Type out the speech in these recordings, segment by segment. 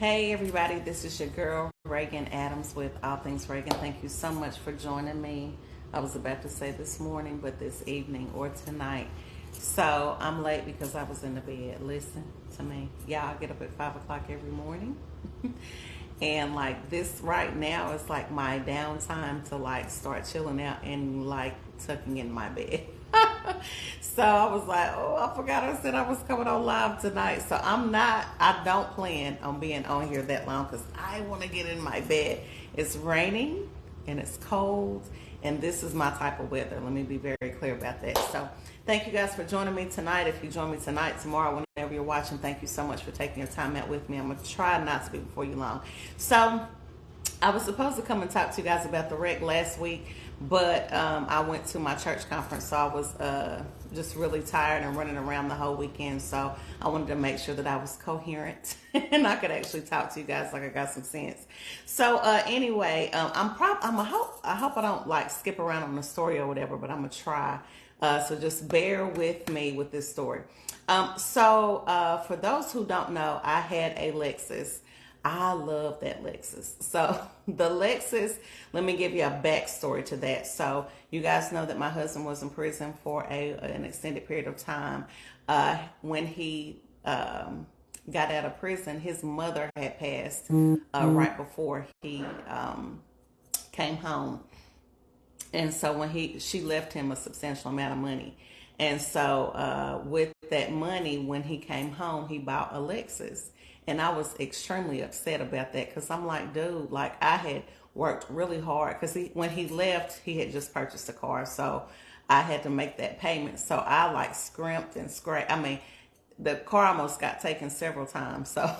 Hey everybody, this is your girl Reagan Adams with All Things Reagan. Thank you so much for joining me. I was about to say this morning, but this evening or tonight. So I'm late because I was in the bed. Listen to me. Y'all, I get up at 5 o'clock every morning. And like this right now is like my downtime to like start chilling out and like tucking in my bed. So I was like, oh, I forgot I said I was coming on live tonight. So I don't plan on being on here that long because I want to get in my bed. It's raining and it's cold, and this is my type of weather. Let me be very clear about that. So thank you guys for joining me tonight. If you join me tonight, tomorrow, whenever you're watching, thank you so much for taking your time out with me. I'm going to try not to be before you long. So I was supposed to come and talk to you guys about the wreck last week, but I went to my church conference, so I was just really tired and running around the whole weekend. So I wanted to make sure that I was coherent and I could actually talk to you guys like I got some sense. So anyway, I hope I don't like skip around on the story or whatever, but I'm gonna try. So just bear with me with this story. For those who don't know, I had a Lexus. I love that Lexus. So the Lexus, let me give you a backstory to that. So you guys know that my husband was in prison for an extended period of time. When he got out of prison, his mother had passed right before he came home. And so she left him a substantial amount of money. And so with that money, when he came home, he bought a Lexus. And I was extremely upset about that because I'm like, dude, like I had worked really hard because when he left, he had just purchased a car. So I had to make that payment. So I like scrimped and scraped. I mean, the car almost got taken several times. So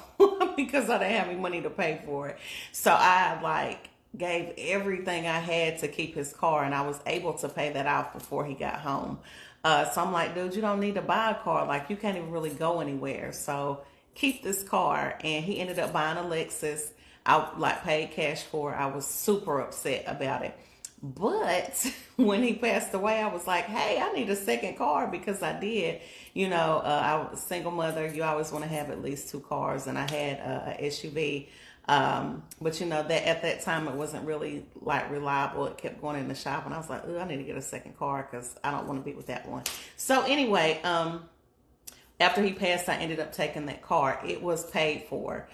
because I didn't have any money to pay for it. So I like gave everything I had to keep his car, and I was able to pay that off before he got home. So I'm like, dude, you don't need to buy a car. Like you can't even really go anywhere. So keep this car. And he ended up buying a Lexus. I like paid cash for it. I was super upset about it. But when he passed away, I was like, hey, I need a second car because I did. I was a single mother. You always want to have at least two cars. And I had a SUV. But that at that time, it wasn't really like reliable. It kept going in the shop. And I was like, I need to get a second car because I don't want to be with that one. So anyway, after he passed, I ended up taking that car. It was paid for.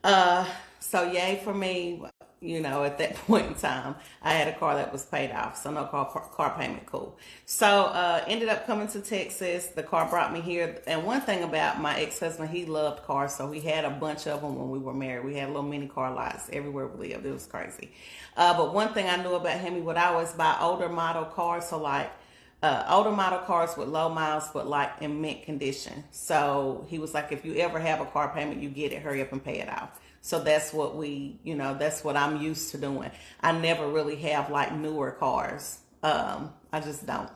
So yay for me, at that point in time, I had a car that was paid off. So no car payment, cool. So ended up coming to Texas. The car brought me here. And one thing about my ex-husband, he loved cars. So we had a bunch of them when we were married. We had little mini car lots everywhere we lived. It was crazy. But one thing I knew about him, he would always buy older model cars. So like older model cars with low miles, but like in mint condition. So he was like, if you ever have a car payment, you get it, hurry up and pay it off. So that's what that's what I'm used to doing. I never really have like newer cars. I just don't.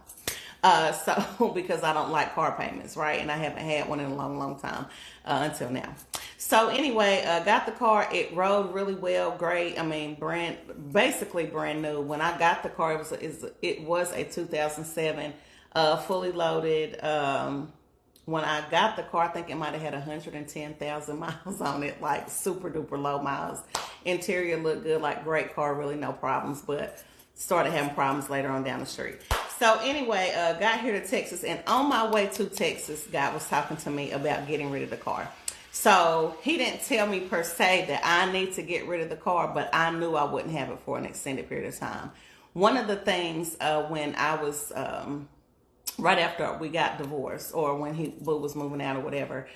So because I don't like car payments, right? And I haven't had one in a long, long time until now. So anyway, got the car. It rode really well, great. I mean, basically brand new. When I got the car, it was a 2007, fully loaded. When I got the car, I think it might have had 110,000 miles on it, like super duper low miles. Interior looked good, like great car, really no problems, but started having problems later on down the street. So anyway, got here to Texas, and on my way to Texas, God was talking to me about getting rid of the car. So he didn't tell me per se that I need to get rid of the car, but I knew I wouldn't have it for an extended period of time. One of the things when I was right after we got divorced, or when Boo was moving out or whatever,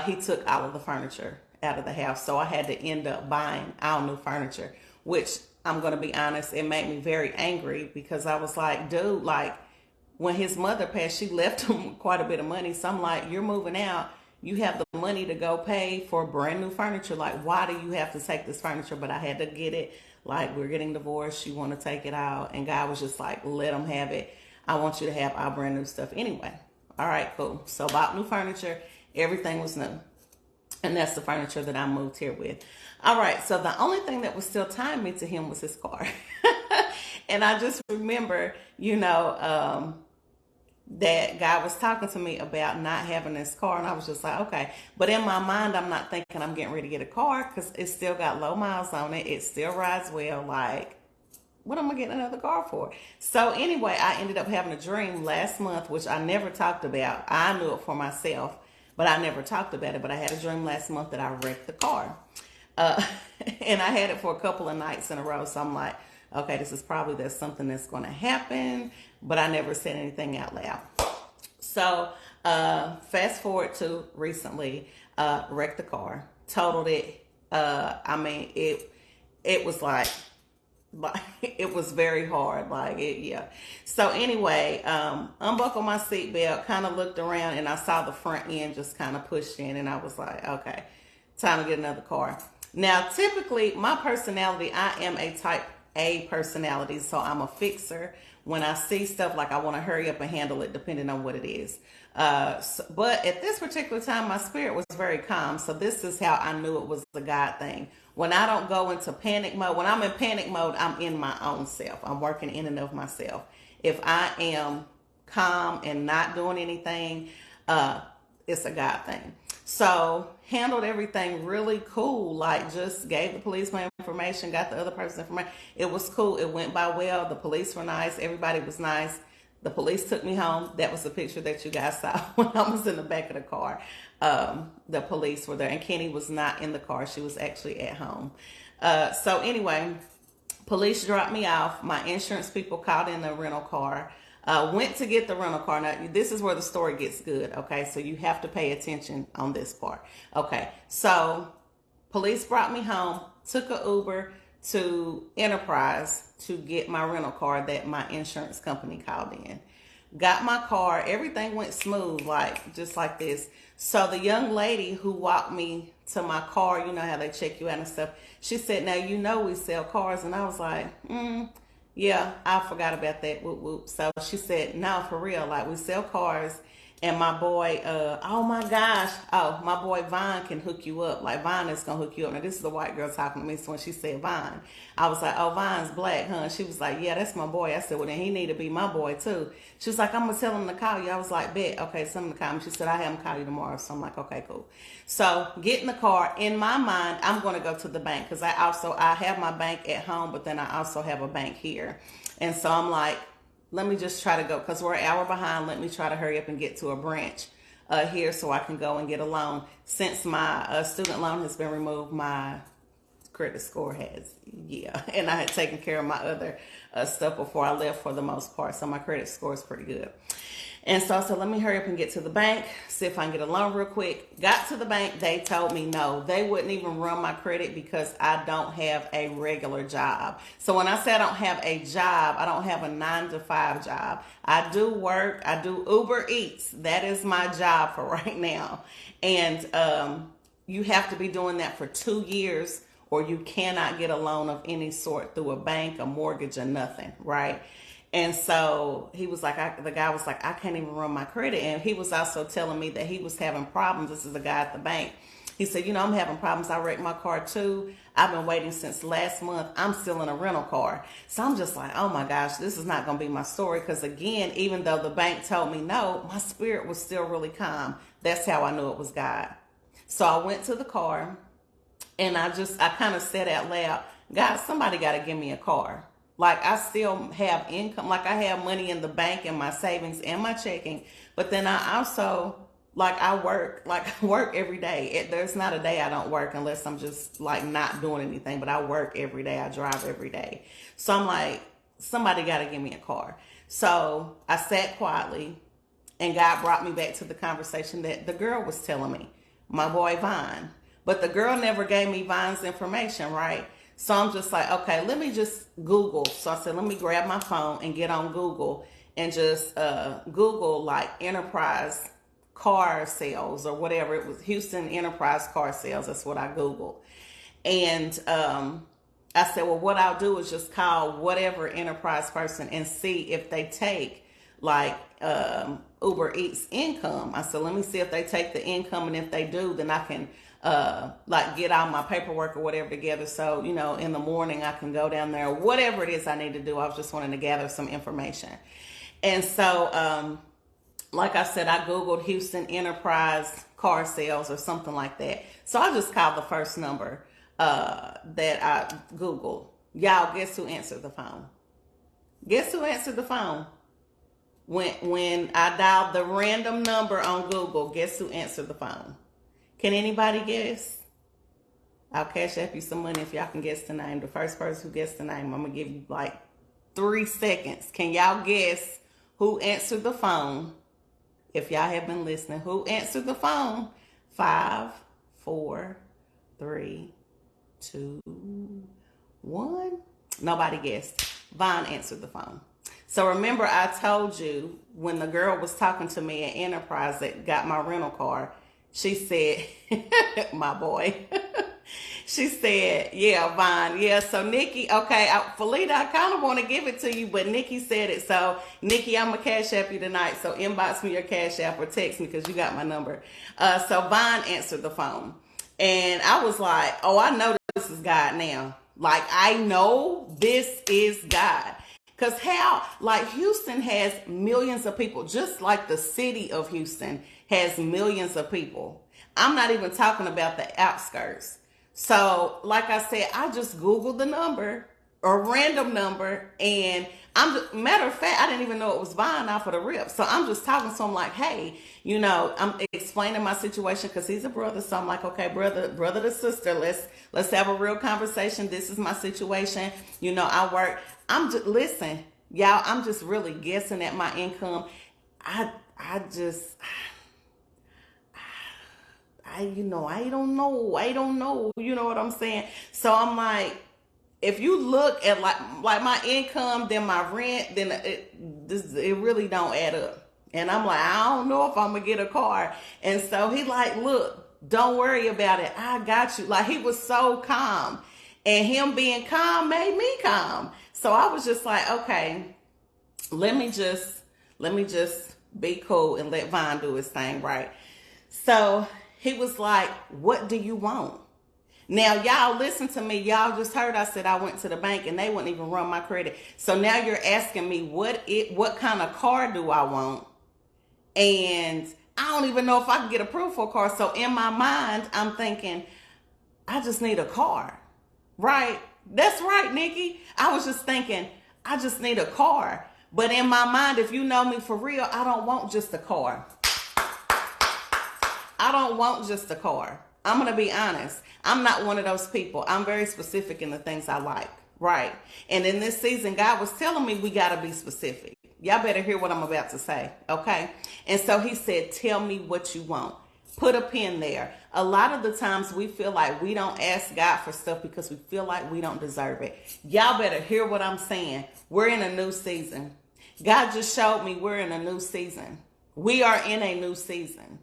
he took all of the furniture out of the house. So I had to end up buying all new furniture, which I'm going to be honest, it made me very angry because I was like, dude, like when his mother passed, she left him quite a bit of money. So I'm like, you're moving out. You have the money to go pay for brand new furniture. Like, why do you have to take this furniture? But I had to get it. Like, we're getting divorced. You want to take it out. And God was just like, let them have it. I want you to have our brand new stuff anyway. All right, cool. So bought new furniture. Everything was new. And that's the furniture that I moved here with. All right, so the only thing that was still tying me to him was his car. And I just remember, that guy was talking to me about not having this car, and I was just like, okay. But in my mind, I'm not thinking I'm getting ready to get a car because it still got low miles on it. It still rides well. Like, what am I getting another car for? So anyway, I ended up having a dream last month, which I never talked about. I knew it for myself, but I never talked about it. But I had a dream last month that I wrecked the car. Uh, and I had it for a couple of nights in a row. So I'm like, okay, this is probably there's something that's going to happen, but I never said anything out loud. So fast forward to recently, wrecked the car, totaled it. I mean, it was like it was very hard. Like it, yeah. So anyway, unbuckled my seatbelt, kind of looked around, and I saw the front end just kind of pushed in, and I was like, okay, time to get another car. Now, typically, my personality, I am a type A personality, so I'm a fixer. When I see stuff, like I want to hurry up and handle it, depending on what it is. But at this particular time, my spirit was very calm. So this is how I knew it was a God thing. When I don't go into panic mode, when I'm in panic mode, I'm in my own self. I'm working in and of myself. If I am calm and not doing anything, it's a God thing. So handled everything really cool. Like just gave the police my information, got the other person's information. It was cool. It went by well. The police were nice. Everybody was nice. The police took me home. That was the picture that you guys saw when I was in the back of the car. The police were there, and Kenny was not in the car. She was actually at home. So anyway, police dropped me off. My insurance people called in the rental car. Went to get the rental car. Now, this is where the story gets good, okay? So you have to pay attention on this part. Okay, so police brought me home, took an Uber to Enterprise to get my rental car that my insurance company called in. Got my car. Everything went smooth, like just like this. So the young lady who walked me to my car, you know how they check you out and stuff, she said, now you know we sell cars. And I was like, yeah, I forgot about that. Whoop, whoop. So she said, no, for real, like we sell cars. And my boy, oh my gosh, my boy Vaughn can hook you up. Like Vaughn is gonna hook you up. Now this is the white girl talking to me. So when she said Vaughn, I was like, oh, Vaughn's black, huh? She was like, yeah, that's my boy. I said, well then he need to be my boy too. She was like, I'm gonna tell him to call you. I was like, bet, okay, tell him to call me. She said, I have him call you tomorrow. So I'm like, okay, cool. So get in the car. In my mind, I'm gonna go to the bank because I have my bank at home, but then I also have a bank here. And so I'm like, let me just try to go because we're an hour behind. Let me try to hurry up and get to a branch here so I can go and get a loan. Since my student loan has been removed, my credit score has, yeah. And I had taken care of my other stuff before I left for the most part. So my credit score is pretty good. And so I said, let me hurry up and get to the bank, see if I can get a loan real quick. Got to the bank. They told me no. They wouldn't even run my credit because I don't have a regular job. So when I say I don't have a job, I don't have a 9-to-5 job. I do work. I do Uber Eats. That is my job for right now. And you have to be doing that for 2 years or you cannot get a loan of any sort through a bank, a mortgage, or nothing, right? And so he was like, the guy was like, I can't even run my credit. And he was also telling me that he was having problems. This is a guy at the bank. He said, I'm having problems. I wrecked my car too. I've been waiting since last month. I'm still in a rental car. So I'm just like, oh my gosh, this is not going to be my story. Because again, even though the bank told me no, my spirit was still really calm. That's how I knew it was God. So I went to the car and I kind of said out loud, God, somebody got to give me a car. Like I still have income, like I have money in the bank and my savings and my checking, but then I also, I work every day. There's not a day I don't work unless I'm just like not doing anything, but I work every day. I drive every day. So I'm like, somebody got to give me a car. So I sat quietly and God brought me back to the conversation that the girl was telling me, my boy Vaughn, but the girl never gave me Vaughn's information, right? So I'm just like, okay, let me just Google. So I said, let me grab my phone and get on Google and just Google like Enterprise car sales or whatever. It was Houston Enterprise car sales. That's what I Googled. And I said, well, what I'll do is just call whatever Enterprise person and see if they take like Uber Eats income. I said, let me see if they take the income. And if they do, then I can get all my paperwork or whatever together. So, in the morning I can go down there, whatever it is I need to do. I was just wanting to gather some information. And so, like I said, I Googled Houston Enterprise car sales or something like that. So I just called the first number that I Googled. Y'all, guess who answered the phone? Guess who answered the phone? When I dialed the random number on Google, guess who answered the phone? Can anybody guess? I'll cash app you some money if y'all can guess the name. The first person who guessed the name, I'm going to give you like 3 seconds. Can y'all guess who answered the phone? If y'all have been listening, who answered the phone? 5, 4, 3, 2, 1. Nobody guessed. Vaughn answered the phone. So remember, I told you when the girl was talking to me at Enterprise that got my rental car, she said, my boy, she said, yeah, Vaughn, yeah. So Nikki, okay, Felita, I kind of want to give it to you, but Nikki said it. So Nikki, I'm going to cash app you tonight. So inbox me your cash app or text me because you got my number. So Vaughn answered the phone. And I was like, oh, I know this is God now. Like, I know this is God. Because how, like, Houston has millions of people, just like the city of Houston has millions of people. I'm not even talking about the outskirts. So, like I said, I just Googled the number, a random number, and matter of fact, I didn't even know it was Vaughn off of the rip. So I'm just talking to him like, hey, you know, I'm explaining my situation because he's a brother. So I'm like, okay, brother to sister, let's have a real conversation. This is my situation. You know, I work. Listen, y'all, I'm just really guessing at my income. I don't know. You know what I'm saying? So I'm like, if you look at like my income, then my rent, then it really don't add up. And I'm like, I don't know if I'm gonna get a car. And so he like, look, don't worry about it. I got you. Like, he was so calm, and him being calm made me calm. So I was just like, okay, let me just be cool and let Vaughn do his thing, right? So he was like, what do you want? Now, y'all listen to me. Y'all just heard I said I went to the bank and they wouldn't even run my credit. So now you're asking me what kind of car do I want? And I don't even know if I can get approved for a car. So in my mind, I'm thinking, I just need a car, right? That's right, Nikki. I was just thinking, I just need a car. But in my mind, if you know me for real, I don't want just a car. I don't want just a car. I'm going to be honest. I'm not one of those people. I'm very specific in the things I like, right? And in this season, God was telling me we got to be specific. Y'all better hear what I'm about to say, okay? And so he said, tell me what you want. Put a pin there. A lot of the times we feel like we don't ask God for stuff because we feel like we don't deserve it. Y'all better hear what I'm saying. We're in a new season. God just showed me we're in a new season. We are in a new season.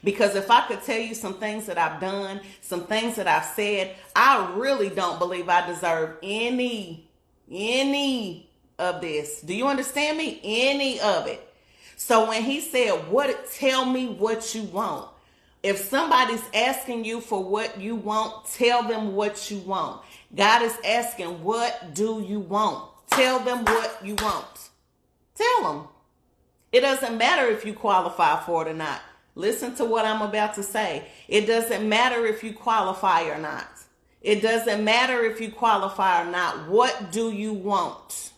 Because if I could tell you some things that I've done, some things that I've said, I really don't believe I deserve any of this. Do you understand me? Any of it. So when he said, tell me what you want. If somebody's asking you for what you want, tell them what you want. God is asking, what do you want? Tell them what you want. Tell them. It doesn't matter if you qualify for it or not. Listen to what I'm about to say. It doesn't matter if you qualify or not. It doesn't matter if you qualify or not. What do you want?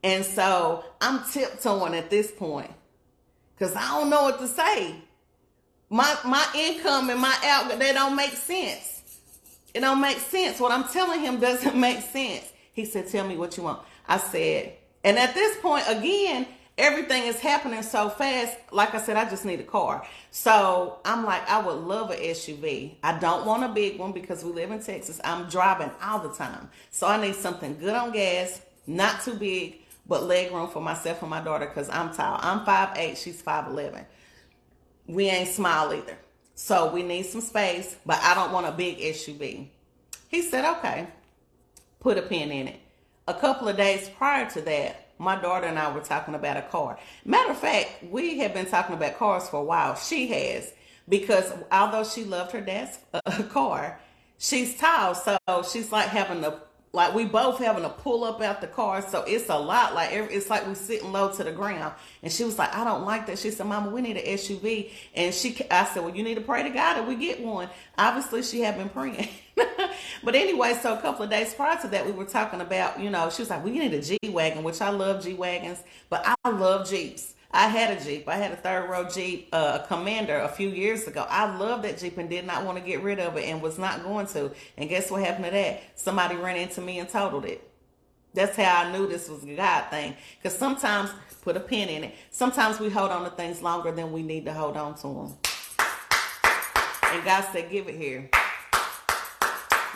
And so I'm tiptoeing at this point because I don't know what to say. My income and my outgo, they don't make sense. It don't make sense. What I'm telling him doesn't make sense. He said, tell me what you want. I said, and at this point, again, everything is happening so fast. Like I said, I just need a car. So I'm like, I would love an SUV. I don't want a big one because we live in Texas. I'm driving all the time. So I need something good on gas, not too big, but leg room for myself and my daughter because I'm tall. I'm 5'8", she's 5'11". We ain't small either. So we need some space, but I don't want a big SUV. He said, okay, put a pin in it. A couple of days prior to that, my daughter and I were talking about a car. Matter of fact, we have been talking about cars for a while. She has, because although she loved her dad's car, she's tall. So she's like having like we both having to pull up out the car, so it's a lot. Like it's like we sitting low to the ground. And she was like, I don't like that. She said, Mama, we need an SUV. And I said, well, you need to pray to God that we get one. Obviously, she had been praying. But anyway, so a couple of days prior to that, we were talking about, she was like, we need a G-Wagon, which I love G-Wagons, but I love Jeeps. I had a Jeep. I had a third row Jeep, Commander, a few years ago. I loved that Jeep and did not want to get rid of it and was not going to. And guess what happened to that? Somebody ran into me and totaled it. That's how I knew this was a God thing. Because sometimes, put a pin in it, sometimes we hold on to things longer than we need to hold on to them. And God said, give it here.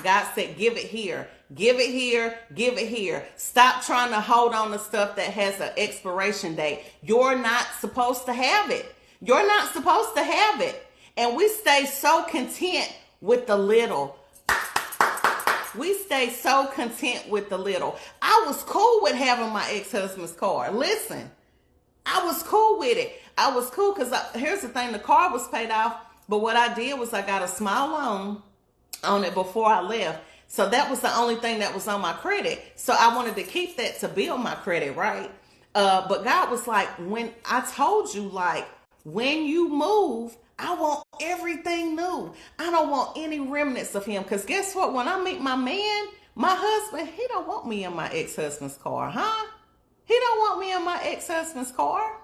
God said, give it here. Give it here. Give it here. Stop trying to hold on to stuff that has an expiration date. You're not supposed to have it. You're not supposed to have it. And we stay so content with the little. We stay so content with the little. I was cool with having my ex-husband's car. Listen, I was cool with it. I was cool because here's the thing. The car was paid off. But what I did was I got a small loan on it before I left. So that was the only thing that was on my credit. So I wanted to keep that to build my credit, right? But God was like, when I told you, like, when you move, I want everything new. I don't want any remnants of him. Because guess what? When I meet my man, my husband, he don't want me in my ex-husband's car, huh? He don't want me in my ex-husband's car.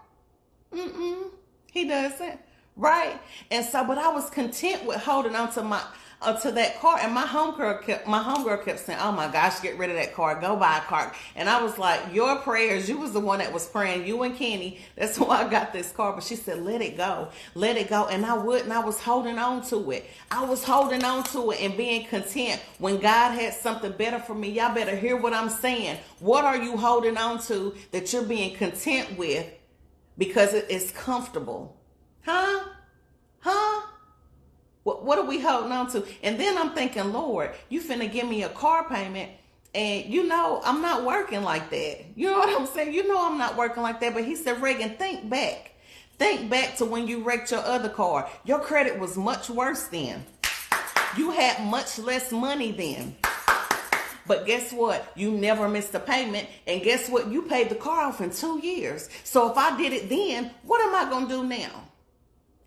He doesn't, right? And so, but I was content with holding on to that car, and my homegirl kept saying, oh my gosh, get rid of that car, go buy a car. And I was like, your prayers, you was the one that was praying, you and Kenny, that's why I got this car. But she said, let it go, and I wouldn't. I was holding on to it. I was holding on to it and being content when God had something better for me. Y'all better hear what I'm saying. What are you holding on to that you're being content with because it is comfortable? Huh? What are we holding on to? And then I'm thinking, Lord, you finna give me a car payment. And I'm not working like that. You know what I'm saying? I'm not working like that. But he said, Reagan, think back. Think back to when you wrecked your other car. Your credit was much worse then. You had much less money then. But guess what? You never missed a payment. And guess what? You paid the car off in 2 years. So if I did it then, what am I going to do now?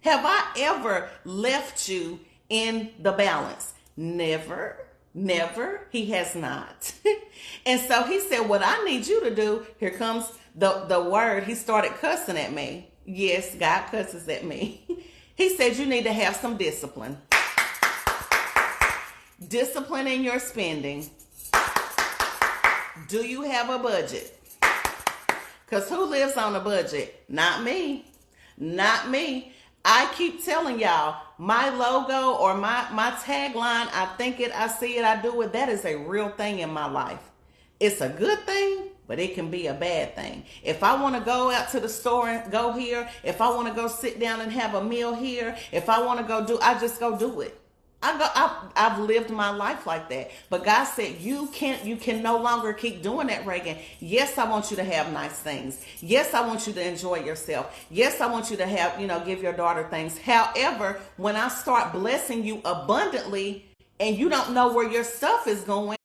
Have I ever left you in the balance? Never. He has not. And so he said, what I need you to do, here comes the word. He started cussing at me. Yes, God cusses at me. He said, you need to have some discipline. Discipline in your spending. Do you have a budget? Because who lives on a budget? Not me. Not me. I keep telling y'all, my logo or my tagline, I think it, I see it, I do it, that is a real thing in my life. It's a good thing, but it can be a bad thing. If I want to go out to the store and go here, if I want to go sit down and have a meal here, if I want to go I just go do it. I've lived my life like that. But God said, you can no longer keep doing that, Reagan. Yes, I want you to have nice things. Yes, I want you to enjoy yourself. Yes, I want you to have, give your daughter things. However, when I start blessing you abundantly and you don't know where your stuff is going,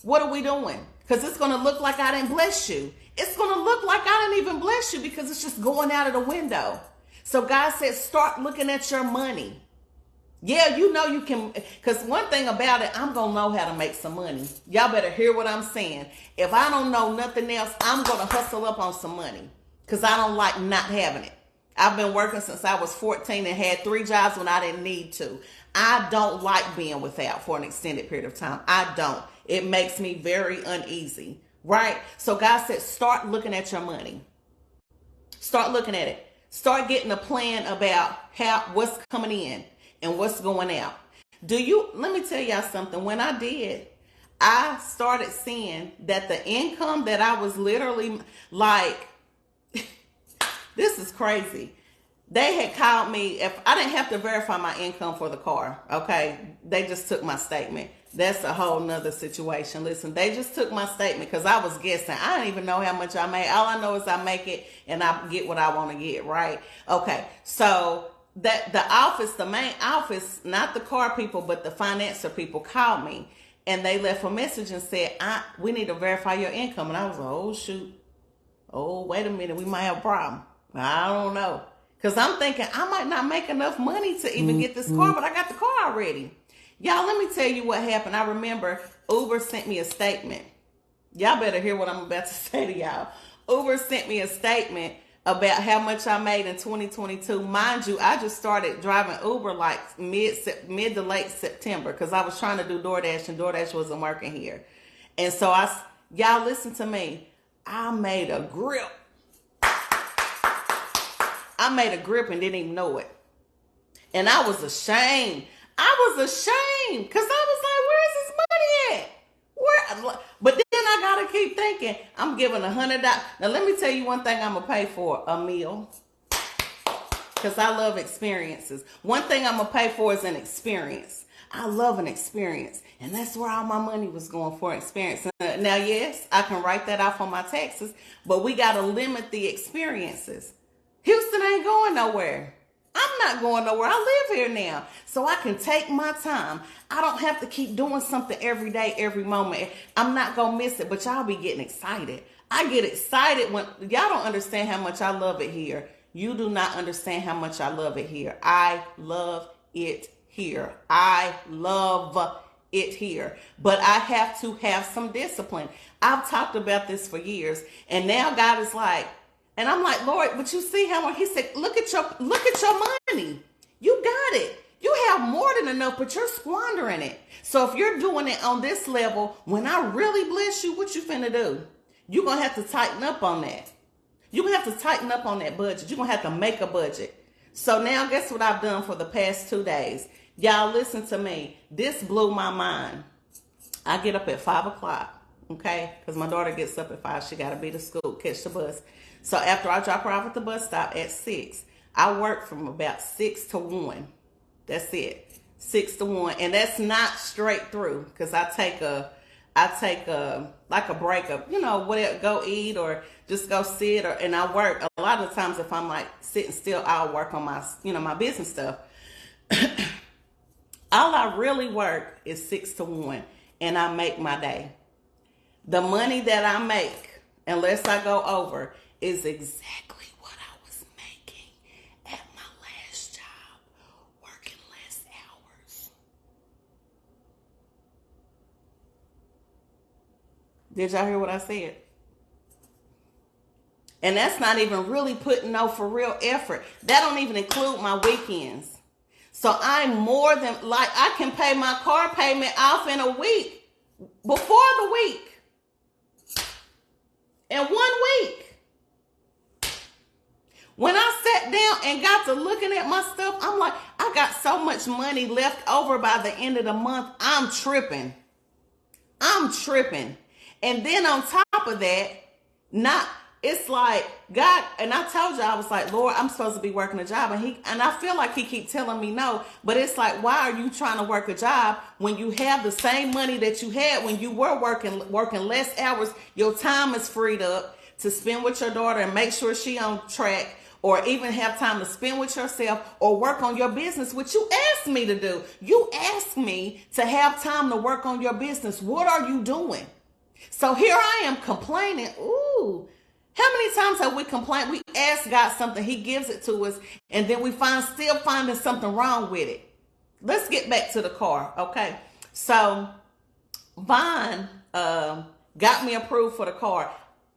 what are we doing? Because it's going to look like I didn't bless you. It's going to look like I didn't even bless you because it's just going out of the window. So God said, start looking at your money. Yeah, you can, because one thing about it, I'm going to know how to make some money. Y'all better hear what I'm saying. If I don't know nothing else, I'm going to hustle up on some money because I don't like not having it. I've been working since I was 14 and had 3 jobs when I didn't need to. I don't like being without for an extended period of time. I don't. It makes me very uneasy, right? So God said, start looking at your money. Start looking at it. Start getting a plan about what's coming in and what's going out. Let me tell y'all something. When I did, I started seeing that the income that I was literally like, this is crazy. They had called me, if I didn't have to verify my income for the car, okay? They just took my statement. That's a whole nother situation. Listen, they just took my statement because I was guessing. I don't even know how much I made. All I know is I make it and I get what I want to get, right? Okay, so that the main office, not the car people, but the financer people called me. and they left a message and said, we need to verify your income. And I was like, oh, shoot. Oh, wait a minute. We might have a problem. I don't know. Because I'm thinking I might not make enough money to even get this car, but I got the car already. Y'all, let me tell you what happened. I remember Uber sent me a statement. Y'all better hear what I'm about to say to y'all. Uber sent me a statement about how much I made in 2022. Mind you, I just started driving Uber like mid to late September because I was trying to do DoorDash and DoorDash wasn't working here. And so y'all listen to me. I made a grip. I made a grip and didn't even know it. And I was ashamed. Because I was like, where's this money at? But then I gotta keep thinking, I'm giving $100. Now let me tell you one thing I'm gonna pay for: a meal. Because I love experiences. One thing I'm gonna pay for is an experience. I love an experience. And that's where all my money was going for, experience. Now, yes, I can write that off on my taxes, but we gotta limit the experiences. Houston ain't going nowhere. I'm not going nowhere. I live here now. So I can take my time. I don't have to keep doing something every day, every moment. I'm not going to miss it, but y'all be getting excited. I get excited when y'all don't understand how much I love it here. You do not understand how much I love it here. I love it here. I love it here. But I have to have some discipline. I've talked about this for years. And now God is like, and I'm like, Lord, but you see how much? He said, look at your money. You got it. You have more than enough, but you're squandering it. So if you're doing it on this level, when I really bless you, what you finna do? You're going to have to tighten up on that. You're going to have to tighten up on that budget. You're going to have to make a budget. So now guess what I've done for the past 2 days? Y'all listen to me. This blew my mind. I get up at 5 o'clock, okay? Because my daughter gets up at 5. She got to be to school, catch the bus. So after I drop her off at the bus stop at 6, I work from about 6 to 1. That's it. 6 to 1. And that's not straight through because I take like a break of, whatever, go eat or just go sit and I work. A lot of times if I'm like sitting still, I'll work on my, my business stuff. All I really work is 6 to 1 and I make my day. The money that I make, unless I go over, is exactly what I was making at my last job, working less hours. Did y'all hear what I said? And that's not even really putting no for real effort. That don't even include my weekends. So I'm more than, like, I can pay my car payment off in a week, before the week. In 1 week. When I sat down and got to looking at my stuff, I'm like, I got so much money left over by the end of the month. I'm tripping. And then on top of that, it's like God, and I told you, I was like, Lord, I'm supposed to be working a job. And I feel like he keep telling me no, but it's like, why are you trying to work a job when you have the same money that you had when you were working less hours? Your time is freed up to spend with your daughter and make sure she on track, or even have time to spend with yourself or work on your business, which you asked me to do. You asked me to have time to work on your business. What are you doing? So here I am complaining. Ooh, how many times have we complained? We ask God something, he gives it to us, and then we still finding something wrong with it. Let's get back to the car, okay? So Vaughn got me approved for the car.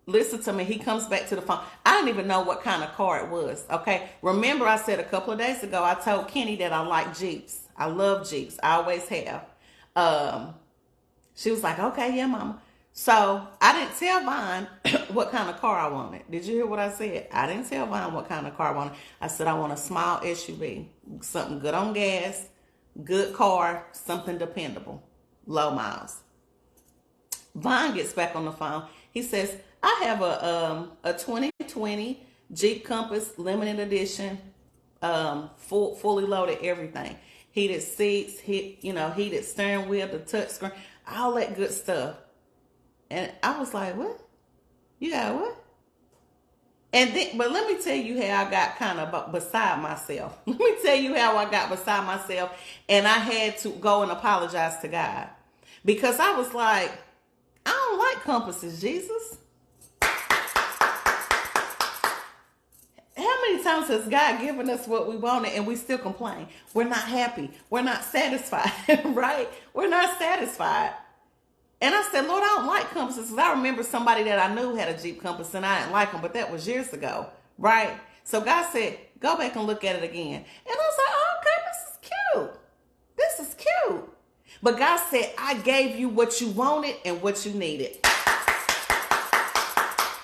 Listen to me. He comes back to the phone. I didn't even know what kind of car it was. Okay. Remember I said a couple of days ago, I told Kenny that I like Jeeps. I love Jeeps. I always have. She was like, okay, yeah, mama. So I didn't tell Vaughn what kind of car I wanted. Did you hear what I said? I didn't tell Vaughn what kind of car I wanted. I said, I want a small SUV, something good on gas, good car, something dependable, low miles. Vaughn gets back on the phone. He says, I have a 2020 Jeep Compass limited edition, fully loaded everything. Heated seats, heated steering wheel, the touch screen, all that good stuff. And I was like, what? You got what? And then, but let me tell you how I got kind of beside myself. And I had to go and apologize to God. because I was like, I don't like compasses, Jesus. How many times has God given us what we wanted and we still complain? We're not happy. We're not satisfied, right? We're not satisfied. And I said, Lord, I don't like compasses. I remember somebody that I knew had a Jeep Compass and I didn't like them, but that was years ago, right? So God said, go back and look at it again. And I was like, oh, okay, this is cute. This is cute. But God said, I gave you what you wanted and what you needed.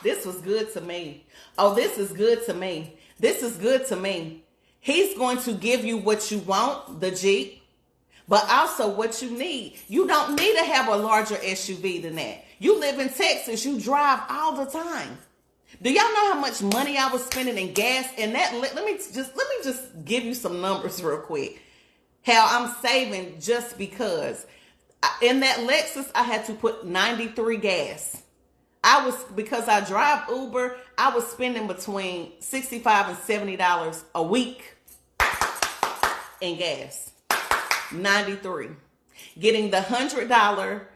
This was good to me. Oh, this is good to me. This is good to me. He's going to give you what you want, the Jeep, but also what you need. You don't need to have a larger SUV than that. You live in Texas. You drive all the time. Do y'all know how much money I was spending in gas? And that, let me just give you some numbers real quick. How I'm saving just because in that Lexus, I had to put 93 gas. Because I drive Uber, I was spending between $65 and $70 a week in gas. 93. Getting the $100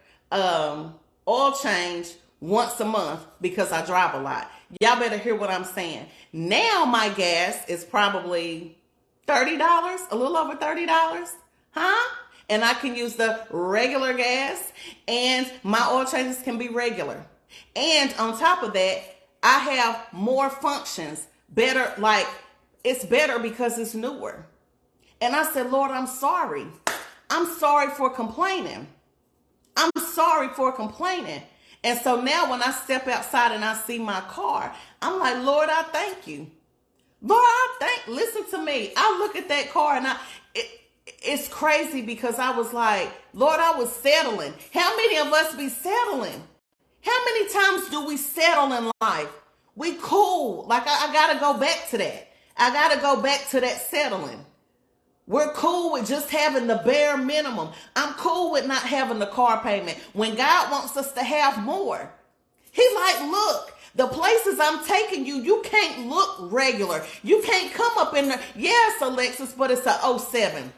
oil change once a month because I drive a lot. Y'all better hear what I'm saying. Now my gas is probably $30, a little over $30, huh? And I can use the regular gas and my oil changes can be regular. And on top of that, I have more functions, better, like it's better because it's newer. And I said, Lord, I'm sorry. I'm sorry for complaining. I'm sorry for complaining. And so now when I step outside and I see my car, I'm like, Lord, I thank you. Lord, listen to me. I look at that car and it's crazy because I was like, Lord, I was settling. How many of us be settling? How many times do we settle in life? We cool. Like I got to go back to that. I got to go back to that settling. We're cool with just having the bare minimum. I'm cool with not having the car payment when God wants us to have more. He's like, look, the places I'm taking you, you can't look regular. You can't come up in there. Yes, Alexis, but it's a 07.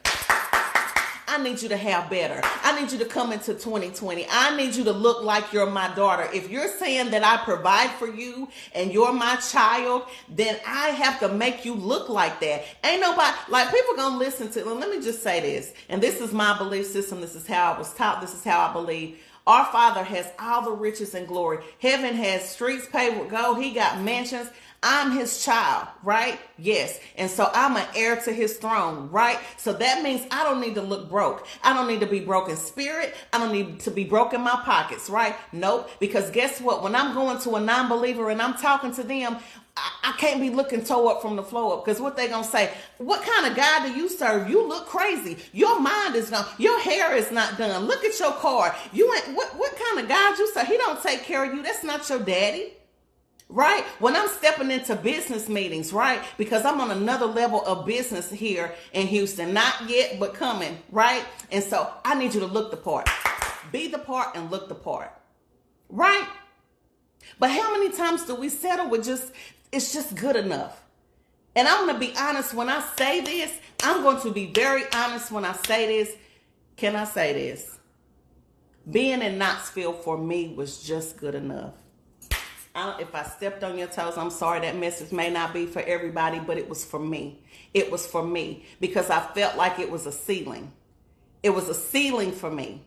I need you to have better. I need you to come into 2020. I need you to look like you're my daughter. If you're saying that I provide for you and you're my child, then I have to make you look like that. Ain't nobody, like people gonna listen to, let me just say this, and this is my belief system. This is how I was taught. This is how I believe. Our Father has all the riches and glory. Heaven has streets paved with gold. He got mansions. I'm his child, right? Yes. And so I'm an heir to his throne, right? So that means I don't need to look broke. I don't need to be broke in spirit. I don't need to be broke in my pockets, right? Nope. Because guess what? When I'm going to a non-believer and I'm talking to them, I can't be looking toe up from the floor up, because what they gonna say, what kind of God do you serve? You look crazy. Your mind is gone. Your hair is not done. Look at your car. You ain't, what kind of God you serve? He don't take care of you. That's not your daddy. Right? When I'm stepping into business meetings, right? Because I'm on another level of business here in Houston. Not yet, but coming, right? And so I need you to look the part. Be the part and look the part. Right? But how many times do we settle with it's just good enough? And I'm going to be honest when I say this. I'm going to be very honest when I say this. Can I say this? Being in Knoxville for me was just good enough. If I stepped on your toes, I'm sorry. That message may not be for everybody, but it was for me. It was for me because I felt like it was a ceiling. It was a ceiling for me.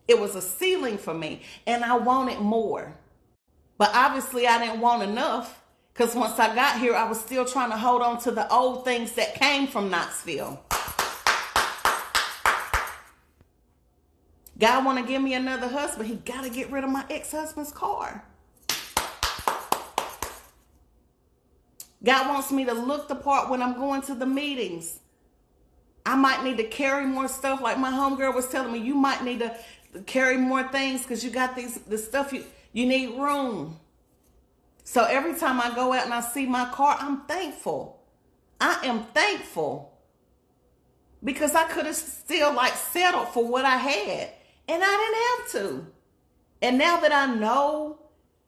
It was a ceiling for me, and I wanted more. But obviously I didn't want enough, because once I got here, I was still trying to hold on to the old things that came from Knoxville. God want to give me another husband. He got to get rid of my ex-husband's car. God wants me to look the part when I'm going to the meetings. I might need to carry more stuff. Like my homegirl was telling me, you might need to carry more things because you got the stuff you need room. So every time I go out and I see my car, I'm thankful. I am thankful because I could have still settled for what I had, and I didn't have to. And now that I know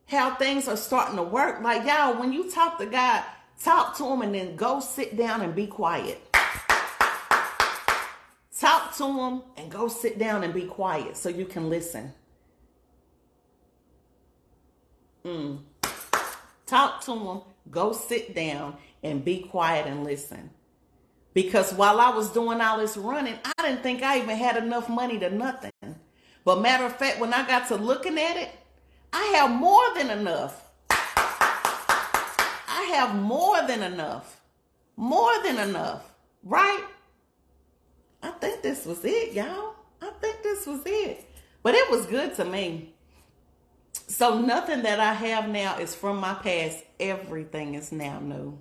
how things are starting to work, like y'all, when you talk to God, talk to him and then go sit down and be quiet. Talk to them and go sit down and be quiet so you can listen. Talk to them, go sit down and be quiet and listen. Because while I was doing all this running, I didn't think I even had enough money to nothing. But matter of fact, when I got to looking at it, I have more than enough. I have more than enough. More than enough. Right? I think this was it, y'all. I think this was it. But it was good to me. So nothing that I have now is from my past. Everything is now new.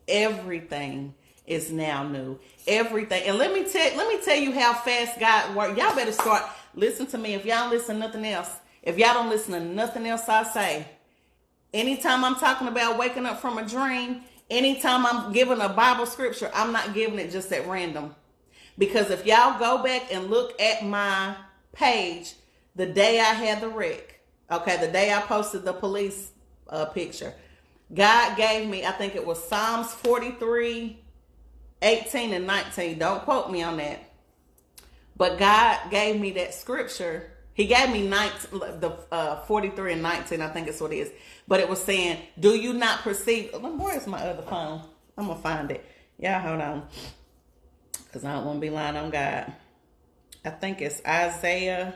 Everything is now new. Everything. And let me tell you how fast God works. Y'all better start. Listen to me. If y'all don't listen to nothing else, if y'all don't listen to nothing else I say, anytime I'm talking about waking up from a dream, anytime I'm giving a Bible scripture, I'm not giving it just at random. Because if y'all go back and look at my page, the day I had the wreck, okay, the day I posted the police picture, God gave me, I think it was Psalms 43, 18 and 19. Don't quote me on that. But God gave me that scripture. He gave me 43 and 19, I think it's what it is. But it was saying, do you not perceive? Where's my other phone? I'm going to find it. Y'all hold on. Because I don't want to be lying on God. I think it's Isaiah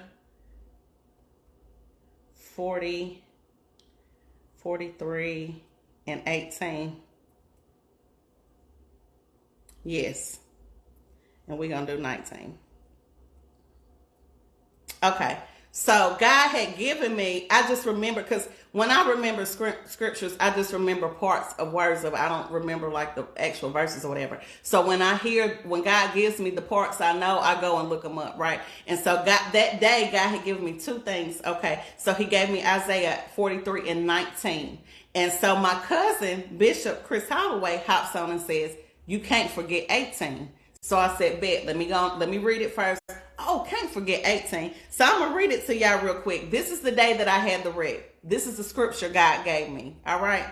40, 43, and 18. Yes. And we're going to do 19. Okay. So God had given me, I just remember, because when I remember scriptures, I just remember parts of words of, I don't remember like the actual verses or whatever. So when God gives me the parts I know, I go and look them up, right? And so that day, God had given me two things. Okay. So he gave me Isaiah 43 and 19. And so my cousin, Bishop Chris Holloway, hops on and says, you can't forget 18. So I said, bet, let me read it first. Oh, can't forget 18. So I'm going to read it to y'all real quick. This is the day that I had the wreck. This is the scripture God gave me. All right.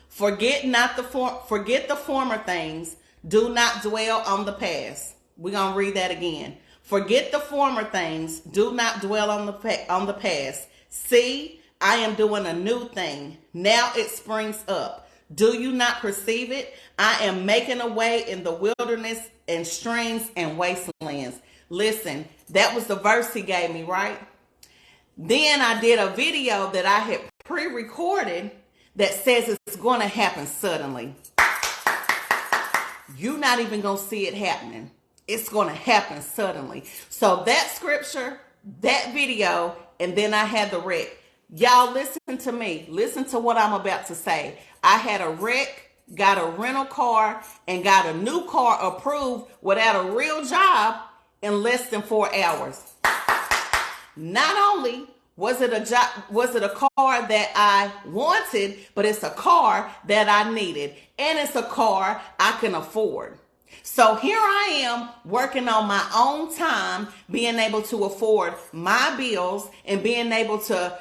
Forget the former things. Do not dwell on the past. We're going to read that again. Forget the former things. Do not dwell on the past. See, I am doing a new thing. Now it springs up. Do you not perceive it? I am making a way in the wilderness and streams and wastelands. Listen, that was the verse he gave me, right? Then I did a video that I had pre-recorded that says it's going to happen suddenly. You're not even going to see it happening. It's going to happen suddenly. So that scripture, that video, and then I had the wreck. Y'all listen to me. Listen to what I'm about to say. I had a wreck, got a rental car, and got a new car approved without a real job in less than 4 hours. Not only was it a car that I wanted, but it's a car that I needed. And it's a car I can afford. So here I am working on my own time, being able to afford my bills and being able to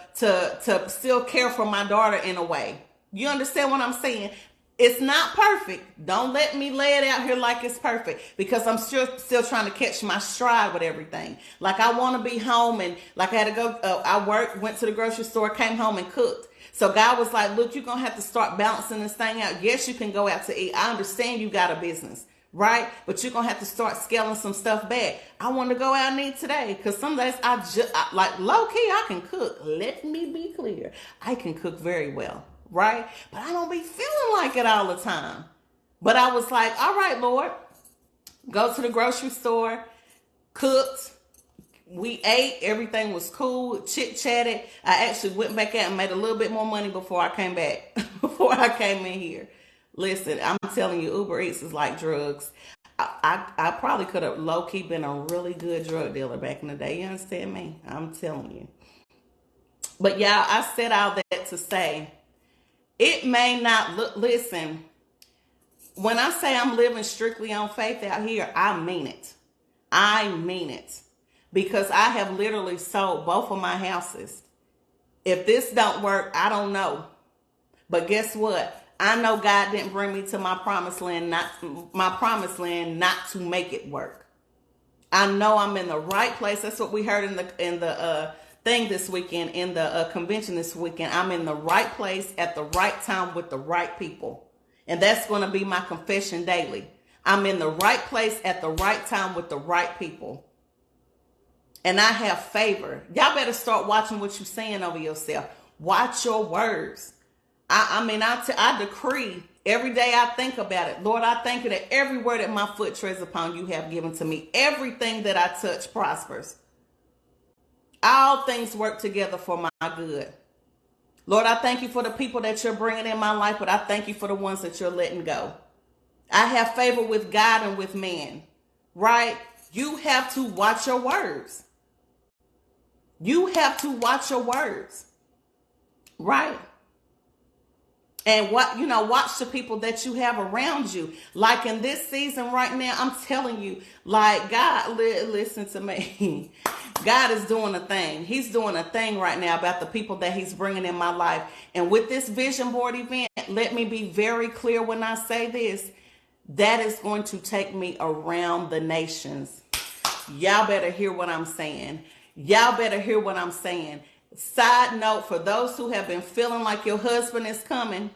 still care for my daughter in a way. You understand what I'm saying? It's not perfect. Don't let me lay it out here like it's perfect, because I'm still trying to catch my stride with everything. Like I want to be home, and like I had to go, I went to the grocery store, came home and cooked. So God was like, look, you're going to have to start balancing this thing out. Yes, you can go out to eat. I understand you got a business, right? But you're going to have to start scaling some stuff back. I want to go out and eat today, because some days like low key, I can cook. Let me be clear. I can cook very well. Right? But I don't be feeling like it all the time. But I was like, all right, Lord, go to the grocery store, cooked, we ate, everything was cool, chit-chatted. I actually went back out and made a little bit more money before I came back, before I came in here. Listen, I'm telling you, Uber Eats is like drugs. I probably could have low-key been a really good drug dealer back in the day. You understand me? I'm telling you. But y'all, I said all that to say, it may not look, listen, when I say I'm living strictly on faith out here, I mean it. I mean it. Because I have literally sold both of my houses. If this don't work, I don't know. But guess what? I know God didn't bring me to my promised land, not to make it work. I know I'm in the right place. That's what we heard in the thing this weekend, in the convention this weekend. I'm in the right place at the right time with the right people. And that's going to be my confession daily. I'm in the right place at the right time with the right people. And I have favor. Y'all better start watching what you're saying over yourself. Watch your words. I decree every day I think about it. Lord, I thank you that every word that my foot treads upon you have given to me. Everything that I touch prospers. All things work together for my good. Lord, I thank you for the people that you're bringing in my life, but I thank you for the ones that you're letting go. I have favor with God and with man, right? You have to watch your words. You have to watch your words, right? And watch the people that you have around you. Like in this season right now, I'm telling you, like, God, listen to me. God is doing a thing. He's doing a thing right now about the people that he's bringing in my life. And with this vision board event, let me be very clear when I say this, that is going to take me around the nations. Y'all better hear what I'm saying. Y'all better hear what I'm saying. Side note, for those who have been feeling like your husband is coming,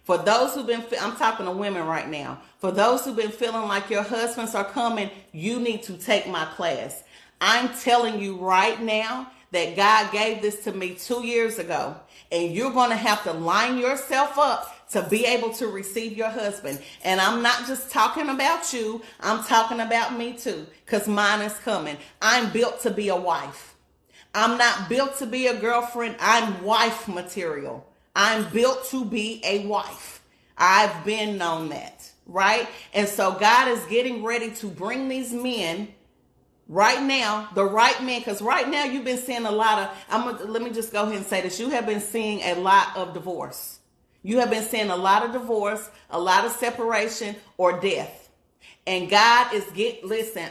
for those who've been, I'm talking to women right now, for those who've been feeling like your husbands are coming, you need to take my class. I'm telling you right now that God gave this to me 2 years ago, and you're going to have to line yourself up to be able to receive your husband. And I'm not just talking about you, I'm talking about me too, because mine is coming. I'm built to be a wife. I'm not built to be a girlfriend. I'm wife material. I'm built to be a wife. I've been known that, right? And so God is getting ready to bring these men right now, the right men, because right now you've been seeing a lot of, let me just go ahead and say this. You have been seeing a lot of divorce. You have been seeing a lot of divorce, a lot of separation or death. And God is listen,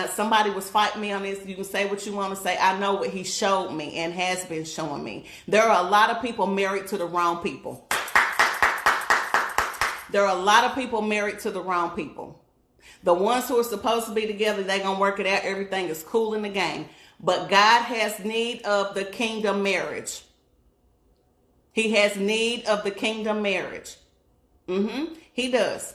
somebody was fighting me on this. You can say what you want to say. I know what he showed me and has been showing me. There are a lot of people married to the wrong people. There are a lot of people married to the wrong people. The ones who are supposed to be together, they're going to work it out. Everything is cool in the game. But God has need of the kingdom marriage. He has need of the kingdom marriage. He does.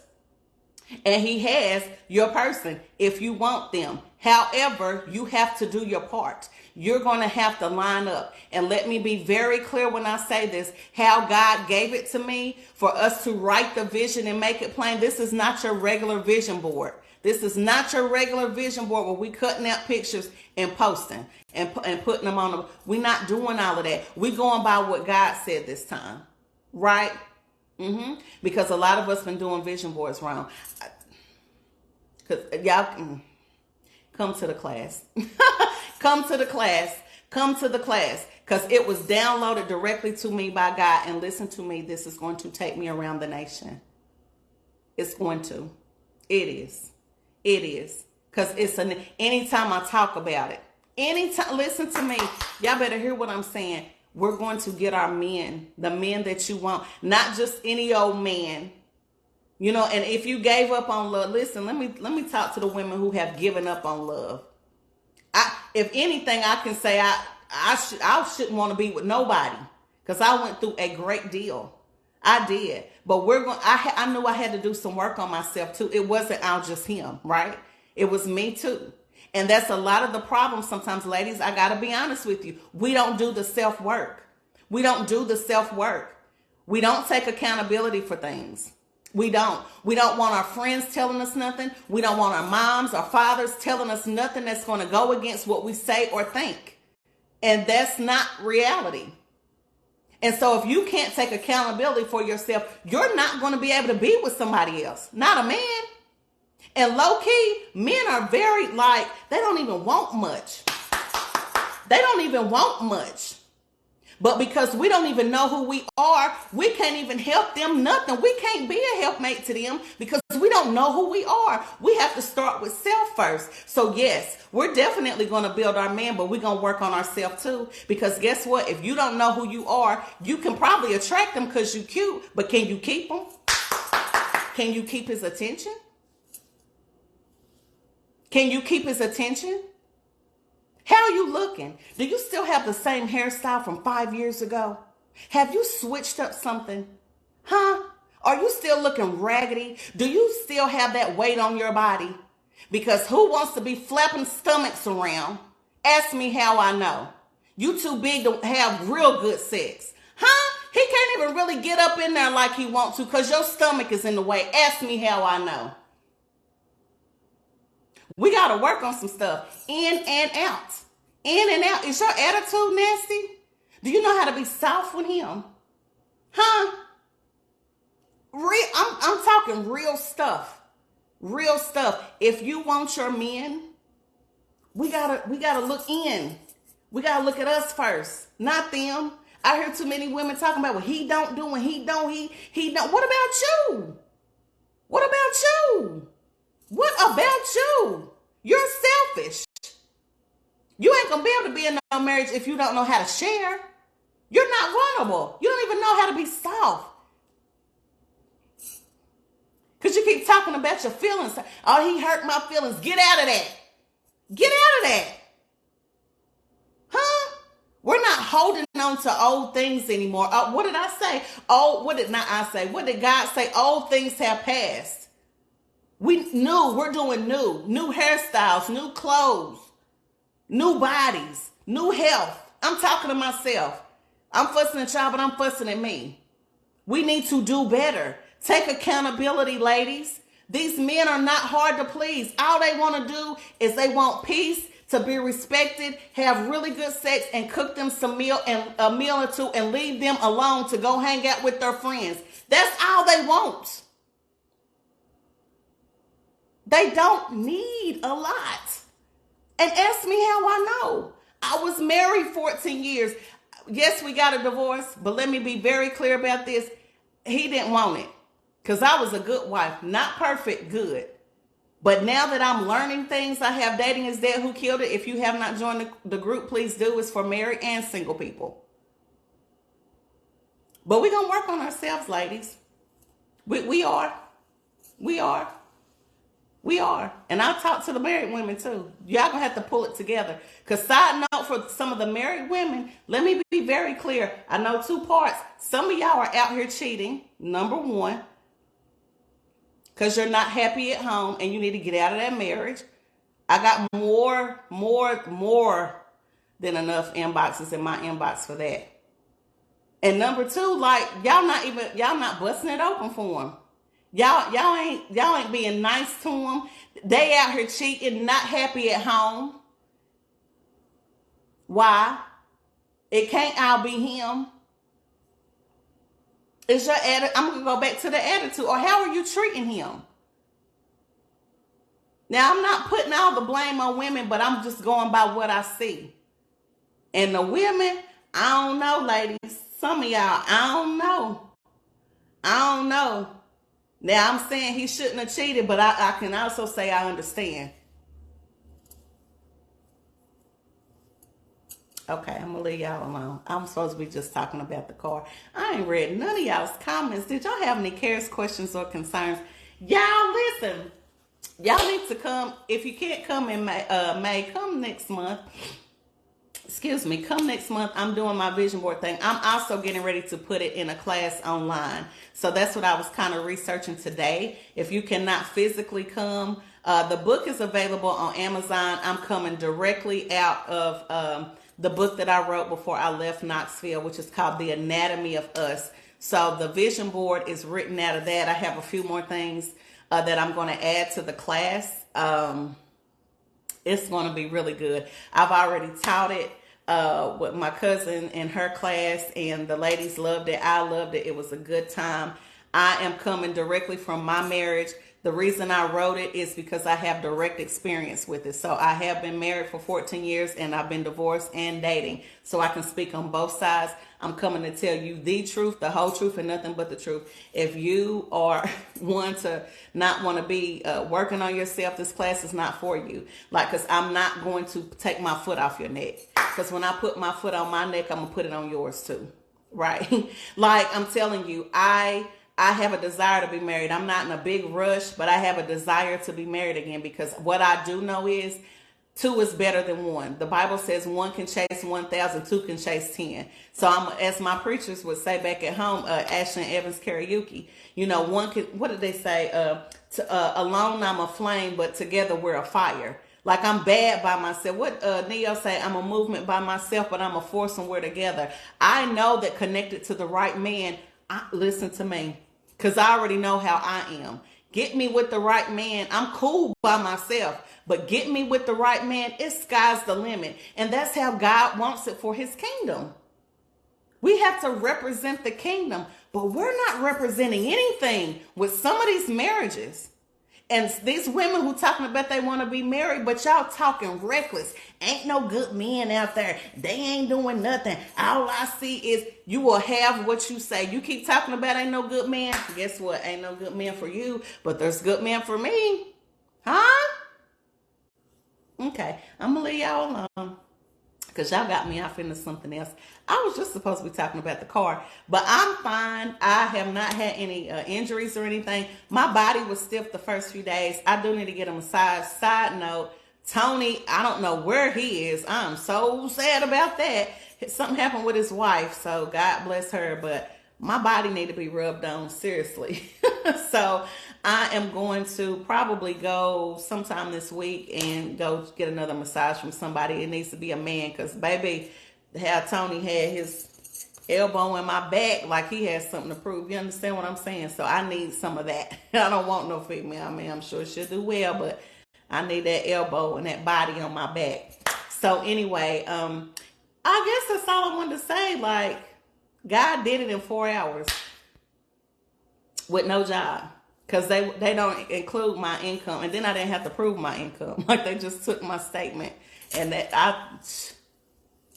And he has your person if you want them. However, you have to do your part. You're going to have to line up. And let me be very clear when I say this, how God gave it to me for us to write the vision and make it plain. This is not your regular vision board. This is not your regular vision board where we cutting out pictures and posting and putting them on. We're not doing all of that. We're going by what God said this time. Right? Because a lot of us been doing vision boards wrong. Because y'all come to the class. Come to the class. Come to the class. Because it was downloaded directly to me by God. And listen to me, this is going to take me around the nation. It's going to. It is. It is. Because anytime I talk about it. Anytime, listen to me. Y'all better hear what I'm saying. We're going to get our men, the men that you want, not just any old man. And if you gave up on love, listen, let me talk to the women who have given up on love. If anything, I can say I shouldn't want to be with nobody because I went through a great deal. I did. But I knew I had to do some work on myself too. It wasn't just him, right? It was me too. And that's a lot of the problem sometimes, ladies. I got to be honest with you. We don't do the self-work. We don't do the self-work. We don't take accountability for things. We don't. We don't want our friends telling us nothing. We don't want our moms or fathers telling us nothing that's going to go against what we say or think. And that's not reality. And so if you can't take accountability for yourself, you're not going to be able to be with somebody else. Not a man. And low key, men are very they don't even want much. They don't even want much. But because we don't even know who we are, we can't even help them nothing. We can't be a helpmate to them because we don't know who we are. We have to start with self first. So yes, we're definitely going to build our man, but we're going to work on ourselves too. Because guess what? If you don't know who you are, you can probably attract them because you're cute, but can you keep him? Can you keep his attention? Can you keep his attention? How are you looking? Do you still have the same hairstyle from 5 years ago? Have you switched up something? Huh? Are you still looking raggedy? Do you still have that weight on your body? Because who wants to be flapping stomachs around? Ask me how I know. You too big to have real good sex. Huh? He can't even really get up in there like he wants to because your stomach is in the way. Ask me how I know. We got to work on some stuff. In and out. In and out. Is your attitude nasty? Do you know how to be soft with him? Huh? I'm talking real stuff. Real stuff. If you want your men, we gotta look in. We gotta look at us first, not them. I hear too many women talking about what he don't do and he don't. What about you? What about you? What about you? You're selfish. You ain't gonna be able to be in no marriage if you don't know how to share. You're not vulnerable. You don't even know how to be soft. Because you keep talking about your feelings. Oh, he hurt my feelings. Get out of that. Get out of that. Huh? We're not holding on to old things anymore. What did I say? What did God say? Old things have passed. We're doing new hairstyles, new clothes, new bodies, new health. I'm talking to myself. I'm fussing at y'all, but I'm fussing at me. We need to do better. Take accountability, ladies. These men are not hard to please. All they want to do is they want peace, to be respected, have really good sex, and cook them a meal or two and leave them alone to go hang out with their friends. That's all they want. They don't need a lot. And ask me how I know. I was married 14 years. Yes, we got a divorce, but let me be very clear about this. He didn't want it because I was a good wife. Not perfect, good. But now that I'm learning things, I have Dating Is Dead, Who Killed It. If you have not joined the group, please do. It's for married and single people. But we're going to work on ourselves, ladies. We are. And I'll talk to the married women too. Y'all going to have to pull it together. Because side note for some of the married women, let me be very clear. I know two parts. Some of y'all are out here cheating, number one. Because you're not happy at home and you need to get out of that marriage. I got more than enough inboxes in my inbox for that. And number two, like y'all not busting it open for them. Y'all ain't being nice to them. They out here cheating, not happy at home. Why? It can't all be him. Is your attitude? I'm gonna go back to the attitude. Or how are you treating him? Now I'm not putting all the blame on women, but I'm just going by what I see. And the women, I don't know, ladies. Some of y'all, I don't know. Now I'm saying he shouldn't have cheated, but I can also say I understand. Okay, I'm gonna leave y'all alone. I'm supposed to be just talking about the car. I ain't read none of y'all's comments. Did y'all have any cares, questions, or concerns? Y'all listen. Y'all need to come. If you can't come in May, come next month. Come next month. I'm doing my vision board thing. I'm also getting ready to put it in a class online. So that's what I was kind of researching today. If you cannot physically come, the book is available on Amazon. I'm coming directly out of the book that I wrote before I left Knoxville, which is called The Anatomy of Us. So the vision board is written out of that. I have a few more things that I'm going to add to the class. It's going to be really good. I've already taught it with my cousin in her class, and the ladies loved it. I loved it. It was a good time. I am coming directly from my marriage. The reason I wrote it is because I have direct experience with it. So I have been married for 14 years and I've been divorced and dating. So I can speak on both sides. I'm coming to tell you the truth, the whole truth, and nothing but the truth. If you are one to not want to be working on yourself, this class is not for you. Because I'm not going to take my foot off your neck. Because when I put my foot on my neck, I'm going to put it on yours too. Right? I'm telling you, I I have a desire to be married. I'm not in a big rush, but I have a desire to be married again, because what I do know is two is better than one. The Bible says one can chase 1,000, two can chase 10. So I'm, as my preachers would say back at home, Ashland Evans karaoke. You know, one can, what did they say? Alone I'm a flame, but together we're a fire. Like, I'm bad by myself. What Neo say? I'm a movement by myself, but I'm a force and we're together. I know that connected to the right man, listen to me, because I already know how I am. Get me with the right man. I'm cool by myself, but get me with the right man, it's sky's the limit. And that's how God wants it for his kingdom. We have to represent the kingdom, but we're not representing anything with some of these marriages. And these women who talking about they want to be married, but y'all talking reckless. Ain't no good men out there. They ain't doing nothing. All I see is you will have what you say. You keep talking about ain't no good man. Guess what? Ain't no good man for you, but there's good men for me. Huh? Okay, I'm going to leave y'all alone, because y'all got me off into something else. I was just supposed to be talking about the car, but I'm fine. I have not had any injuries or anything. My body was stiff the first few days. I do need to get a massage. Side note, Tony, I don't know where he is. I'm so sad about that. Something happened with his wife, so God bless her, but my body need to be rubbed on, seriously. So I am going to probably go sometime this week and go get another massage from somebody. It needs to be a man, because baby, how Tony had his elbow in my back like he has something to prove. You understand what I'm saying? So I need some of that. I don't want no female. I mean, I'm sure she'll do well, but I need that elbow and that body on my back. So anyway, I guess that's all I wanted to say. Like, God did it in 4 hours with no job, because they don't include my income, and then I didn't have to prove my income. Like, they just took my statement, and that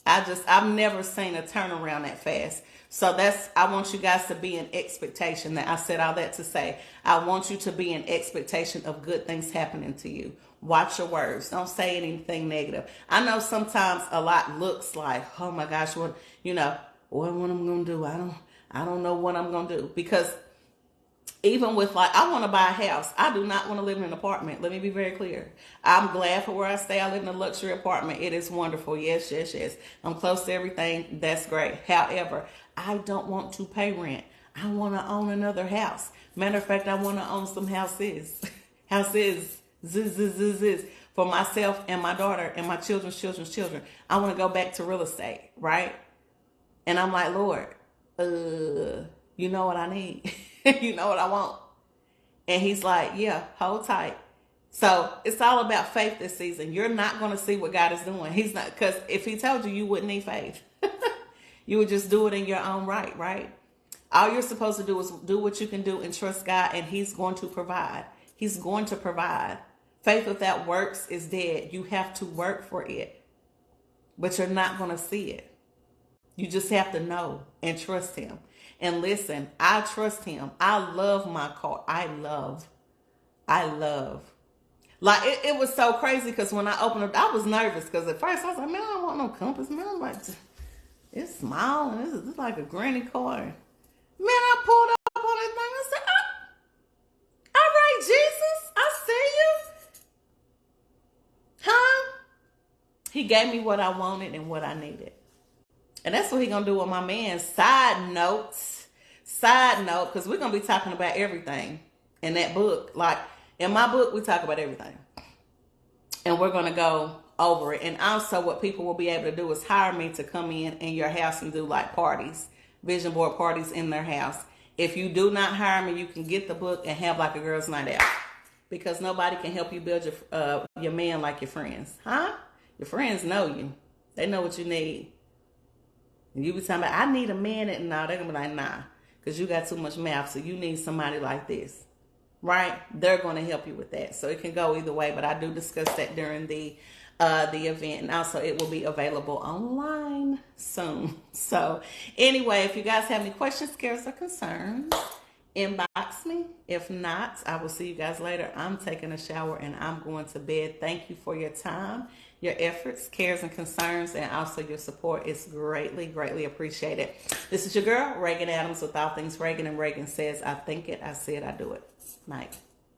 I've never seen a turnaround that fast. So I want you guys to be in expectation. That I said all that to say, I want you to be in expectation of good things happening to you. Watch your words. Don't say anything negative. I know sometimes a lot looks like, oh my gosh, what am I going to do? I don't know what I'm going to do, because even with, like, I want to buy a house. I do not want to live in an apartment. Let me be very clear. I'm glad for where I stay. I live in a luxury apartment. It is wonderful. Yes, yes, yes. I'm close to everything. That's great. However, I don't want to pay rent. I want to own another house. Matter of fact, I want to own some houses. For myself and my daughter and my children's children. I want to go back to real estate, right? And I'm like, Lord, you know what I need? You know what I want? And he's like, yeah, hold tight. So it's all about faith this season. You're not going to see what God is doing. He's not, because if he told you, you wouldn't need faith. You would just do it in your own right? All you're supposed to do is do what you can do and trust God, and he's going to provide. He's going to provide. Faith without works is dead. You have to work for it, but you're not going to see it. You just have to know and trust him. And listen, I trust him. I love my car. I love. Like, it was so crazy, because when I opened it, I was nervous, because at first I was like, man, I don't want no compass. Man, I'm like, it's small, and this is like a granny car. Man, I pulled up on this thing. I said, all right, Jesus, I see you. Huh? He gave me what I wanted and what I needed. And that's what he's going to do with my man. Side note, because we're going to be talking about everything in that book. Like, in my book, we talk about everything. And we're going to go over it. And also what people will be able to do is hire me to come in your house and do like parties, vision board parties in their house. If you do not hire me, you can get the book and have like a girls' night out. Because nobody can help you build your man like your friends. Huh? Your friends know you. They know what you need. And you be talking about, I need a man. And no, they're going to be like, nah. Because you got too much mouth, so you need somebody like this. Right? They're going to help you with that. So it can go either way, but I do discuss that during the event. And also it will be available online soon. So anyway, if you guys have any questions, scares, or concerns, inbox me. If not, I will see you guys later. I'm taking a shower and I'm going to bed. Thank you for your time Your efforts, cares, and concerns, and also your support is greatly, greatly appreciated. This is your girl, Reagan Adams, with All Things Reagan, and Reagan says, I think it, I see it, I do it. Night.